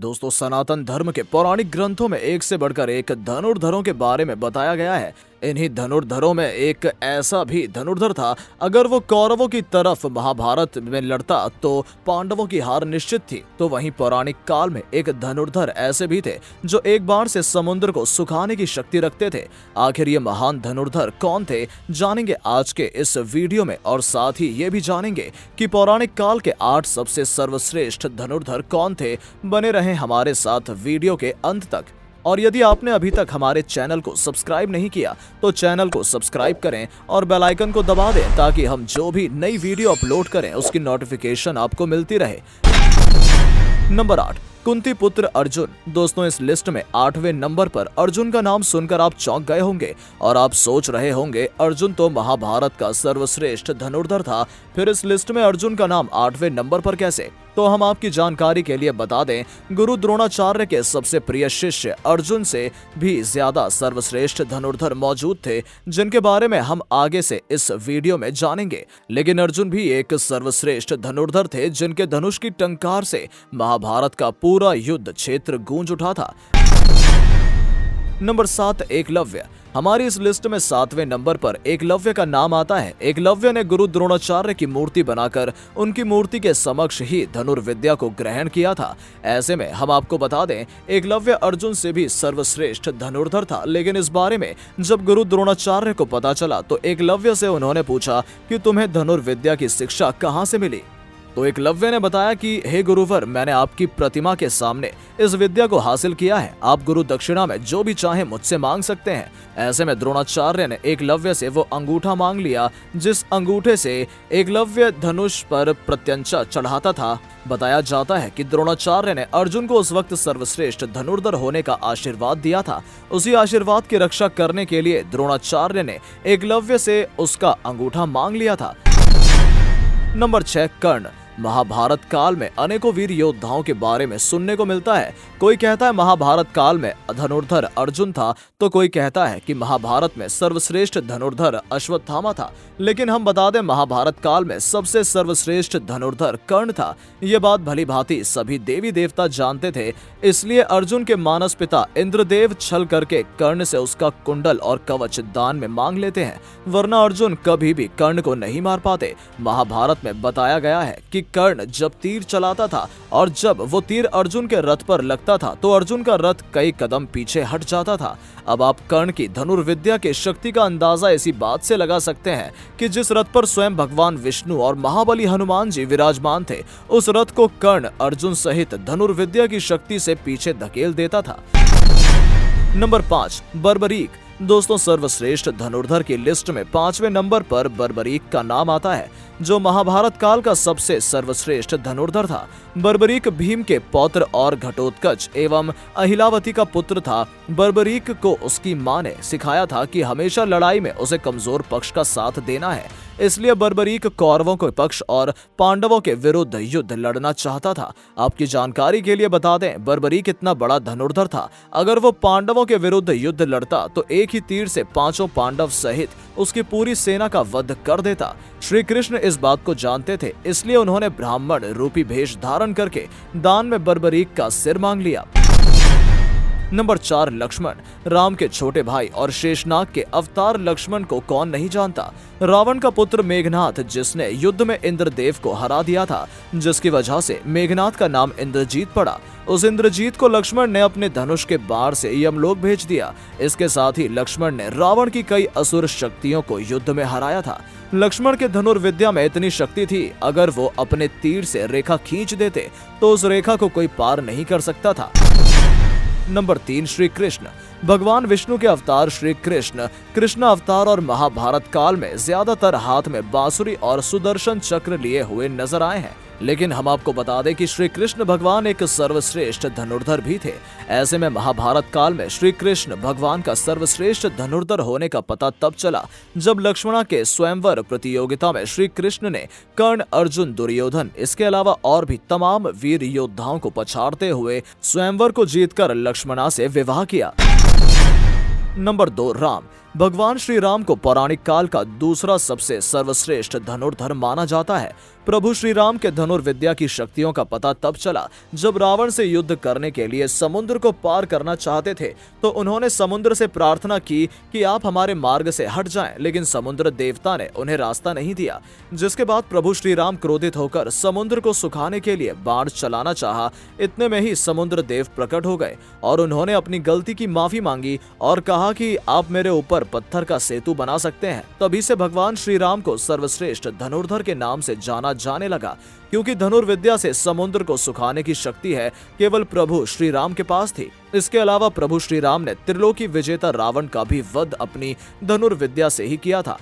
दोस्तों, सनातन धर्म के पौराणिक ग्रंथों में एक से बढ़कर एक धनुर्धरों के बारे में बताया गया है। इन्हीं धनुर्धरों में एक ऐसा भी धनुर्धर था, अगर वो कौरवों की तरफ महाभारत में लड़ता तो पांडवों की हार निश्चित थी। तो वहीं पौराणिक काल में एक धनुर्धर ऐसे भी थे जो एक बाण से समुद्र को सुखाने की शक्ति रखते थे। आखिर ये महान धनुर्धर कौन थे, जानेंगे आज के इस वीडियो में। और साथ ही ये भी जानेंगे कि पौराणिक काल के 8 सबसे सर्वश्रेष्ठ धनुर्धर कौन थे। बने रहें हमारे साथ वीडियो के अंत तक। और यदि आपने अभी तक हमारे चैनल को सब्सक्राइब नहीं किया तो चैनल को सब्सक्राइब करें और बेल आइकन को दबा दें, ताकि हम जो भी नई वीडियो अपलोड करें उसकी नोटिफिकेशन आपको मिलती रहे। नंबर 8, कुंती पुत्र अर्जुन। दोस्तों, इस लिस्ट में 8वें नंबर पर अर्जुन का नाम सुनकर आप चौंक गए होंगे और आप सोच रहे होंगे अर्जुन तो महाभारत का सर्वश्रेष्ठ धनुर्धर था, फिर इस लिस्ट में अर्जुन का नाम 8वें नंबर पर कैसे? तो हम आपकी जानकारी के लिए बता दें, गुरु द्रोणाचार्य के सबसे प्रिय शिष्य अर्जुन से भी ज्यादा सर्वश्रेष्ठ धनुर्धर मौजूद थे, जिनके बारे में हम आगे से इस वीडियो में जानेंगे। लेकिन अर्जुन भी एक सर्वश्रेष्ठ धनुर्धर थे, जिनके धनुष की टंकार से महाभारत का पूरा युद्ध क्षेत्र गूंज उठा था। नंबर 7, एकलव्य। हमारी इस लिस्ट में 7वें नंबर पर एकलव्य का नाम आता है। एकलव्य ने गुरु द्रोणाचार्य की मूर्ति बनाकर उनकी मूर्ति के समक्ष ही धनुर्विद्या को ग्रहण किया था। ऐसे में हम आपको बता दें, एकलव्य अर्जुन से भी सर्वश्रेष्ठ धनुर्धर था। लेकिन इस बारे में जब गुरु द्रोणाचार्य को पता चला तो एकलव्य से उन्होंने पूछा कि तुम्हें धनुर्विद्या की शिक्षा कहाँ से मिली? तो एकलव्य ने बताया कि हे गुरुवर, मैंने आपकी प्रतिमा के सामने इस विद्या को हासिल किया है। आप गुरु दक्षिणा में जो भी चाहे मुझसे मांग सकते हैं। ऐसे में द्रोणाचार्य ने एकलव्य से वो अंगूठा मांग लिया जिस अंगूठे से एकलव्य धनुष पर प्रत्यंचा चढ़ाता था। बताया जाता है कि द्रोणाचार्य ने अर्जुन को उस वक्त सर्वश्रेष्ठ धनुर्धर होने का आशीर्वाद दिया था। उसी आशीर्वाद की रक्षा करने के लिए द्रोणाचार्य ने एकलव्य से उसका अंगूठा मांग लिया था। नंबर 6, कर्ण। महाभारत काल में अनेकों वीर योद्धाओं के बारे में सुनने को मिलता है। कोई कहता है महाभारत काल में धनुर्धर अर्जुन था, तो कोई कहता है कि महाभारत में सर्वश्रेष्ठ धनुर्धर अश्वत्थामा था। लेकिन हम बता दें, महाभारत काल में सबसे सर्वश्रेष्ठ धनुर्धर कर्ण था। ये बात भली भांति सभी देवी देवता जानते थे। इसलिए अर्जुन के मानस पिता इंद्रदेव छल करके कर्ण से उसका कुंडल और कवच दान में मांग लेते हैं, वरना अर्जुन कभी भी कर्ण को नहीं मार पाते। महाभारत में बताया गया है कि कर्ण जब तीर चलाता था और जब वो तीर अर्जुन के रथ पर लगता था तो अर्जुन का रथ कई कदम पीछे हट जाता था। अब आप कर्ण की धनुर्विद्या के शक्ति का अंदाजा इसी बात से लगा सकते हैं कि जिस रथ पर स्वयं भगवान विष्णु और महाबली हनुमान जी विराजमान थे, उस रथ को कर्ण अर्जुन सहित धनुर्विद्या की शक्ति से पीछे धकेल देता था। नंबर 5, बर्बरीक। दोस्तों, सर्वश्रेष्ठ धनुर्धर की लिस्ट में 5वें नंबर पर बर्बरीक का नाम आता है, जो महाभारत काल का सबसे सर्वश्रेष्ठ धनुर्धर था। बर्बरीक भीम के पौत्र और घटोत्कच एवं अहिलावती का पुत्र था। बर्बरीक को उसकी मां ने सिखाया था कि हमेशा लड़ाई में उसे कमजोर पक्ष का साथ देना है। इसलिए बर्बरीक कौरवों के पक्ष और पांडवों के विरुद्ध युद्ध लड़ना चाहता था। आपकी जानकारी के लिए बता दें, बर्बरीक इतना बड़ा धनुर्धर था, अगर वो पांडवों के विरुद्ध युद्ध लड़ता तो एक ही तीर से 5 पांडव सहित उसकी पूरी सेना का वध कर देता। श्री कृष्ण इस बात को जानते थे, इसलिए उन्होंने ब्राह्मण रूपी भेष धारण करके दान में बर्बरीक का सिर मांग लिया। नंबर 4, लक्ष्मण। राम के छोटे भाई और शेषनाग के अवतार लक्ष्मण को कौन नहीं जानता। रावण का पुत्र मेघनाथ, जिसने युद्ध में इंद्रदेव को हरा दिया था, जिसकी वजह से मेघनाथ का नाम इंद्रजीत पड़ा। उस इंद्रजीत को लक्ष्मण ने अपने धनुष के बाण से यमलोक भेज दिया। इसके साथ ही लक्ष्मण ने रावण की कई असुर शक्तियों को युद्ध में हराया था। लक्ष्मण के धनुर्विद्या में इतनी शक्ति थी, अगर वो अपने तीर से रेखा खींच देते तो उस रेखा को कोई पार नहीं कर सकता था। नंबर 3, श्री कृष्ण। भगवान विष्णु के अवतार श्री कृष्ण कृष्ण अवतार और महाभारत काल में ज्यादातर हाथ में बांसुरी और सुदर्शन चक्र लिए हुए नजर आए हैं। लेकिन हम आपको बता दें कि श्री कृष्ण भगवान एक सर्वश्रेष्ठ धनुर्धर भी थे। ऐसे में महाभारत काल में श्री कृष्ण भगवान का सर्वश्रेष्ठ धनुर्धर होने का पता तब चला जब लक्ष्मणा के स्वयंवर प्रतियोगिता में श्री कृष्ण ने कर्ण, अर्जुन, दुर्योधन, इसके अलावा और भी तमाम वीर योद्धाओं को पछाड़ते हुए स्वयंवर को जीतकर लक्ष्मणा से विवाह किया। नंबर 2, राम। भगवान श्री राम को पौराणिक काल का दूसरा सबसे सर्वश्रेष्ठ धनुर्धर माना जाता है। प्रभु श्री राम के धनुर्विद्या की शक्तियों का पता तब चला जब रावण से युद्ध करने के लिए समुद्र को पार करना चाहते थे तो उन्होंने समुद्र से प्रार्थना की कि आप हमारे मार्ग से हट जाएं, लेकिन समुद्र देवता ने उन्हें रास्ता नहीं दिया। जिसके बाद प्रभु श्री राम क्रोधित होकर समुद्र को सुखाने के लिए बाण चलाना चाहा। इतने में ही समुद्र देव प्रकट हो गए और उन्होंने अपनी गलती की माफी मांगी और कहा कि आप मेरे ऊपर पत्थर का सेतु बना सकते हैं। तभी से भगवान श्री राम को सर्वश्रेष्ठ धनुर्धर के नाम से जाना जाने लगा, क्योंकि धनुर्विद्या से समुद्र को सुखाने की शक्ति है केवल प्रभु श्री राम के पास थी। इसके अलावा प्रभु श्री राम ने त्रिलोकी विजेता रावण का भी वध अपनी धनुर्विद्या से ही किया था।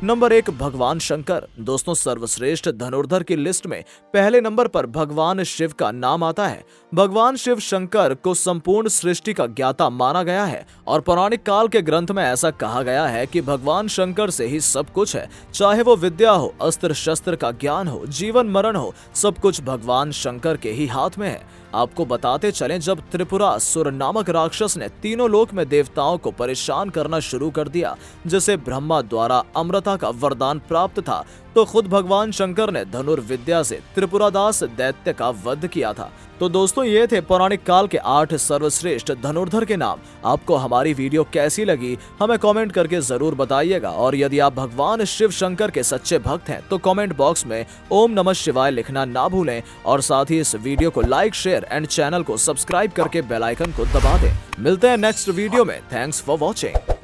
नंबर 1, भगवान शंकर। दोस्तों, सर्वश्रेष्ठ धनुर्धर की लिस्ट में पहले नंबर पर भगवान शिव का नाम आता है। भगवान शिव शंकर को संपूर्ण सृष्टि का ज्ञाता माना गया है और पौराणिक काल के ग्रंथ में ऐसा कहा गया है कि भगवान शंकर से ही सब कुछ है, चाहे वो विद्या हो, अस्त्र शस्त्र का ज्ञान हो, जीवन मरण हो, सब कुछ भगवान शंकर के ही हाथ में है। आपको बताते चलें, जब त्रिपुरासुर नामक राक्षस ने तीनों लोक में देवताओं को परेशान करना शुरू कर दिया, जिसे ब्रह्मा द्वारा अमृता का वरदान प्राप्त था, तो खुद भगवान शंकर ने धनुर्विद्या से त्रिपुरादास दैत्य का वध किया था। तो दोस्तों, ये थे पौराणिक काल के 8 सर्वश्रेष्ठ धनुर्धर के नाम। आपको हमारी वीडियो कैसी लगी हमें कमेंट करके जरूर बताइएगा, और यदि आप भगवान शिव शंकर के सच्चे भक्त हैं तो कमेंट बॉक्स में ओम नमः शिवाय लिखना ना भूलें, और साथ ही इस वीडियो को लाइक, शेयर एंड चैनल को सब्सक्राइब करके बेल आइकन को दबा दें। मिलते हैं नेक्स्ट वीडियो में। Thanks for watching.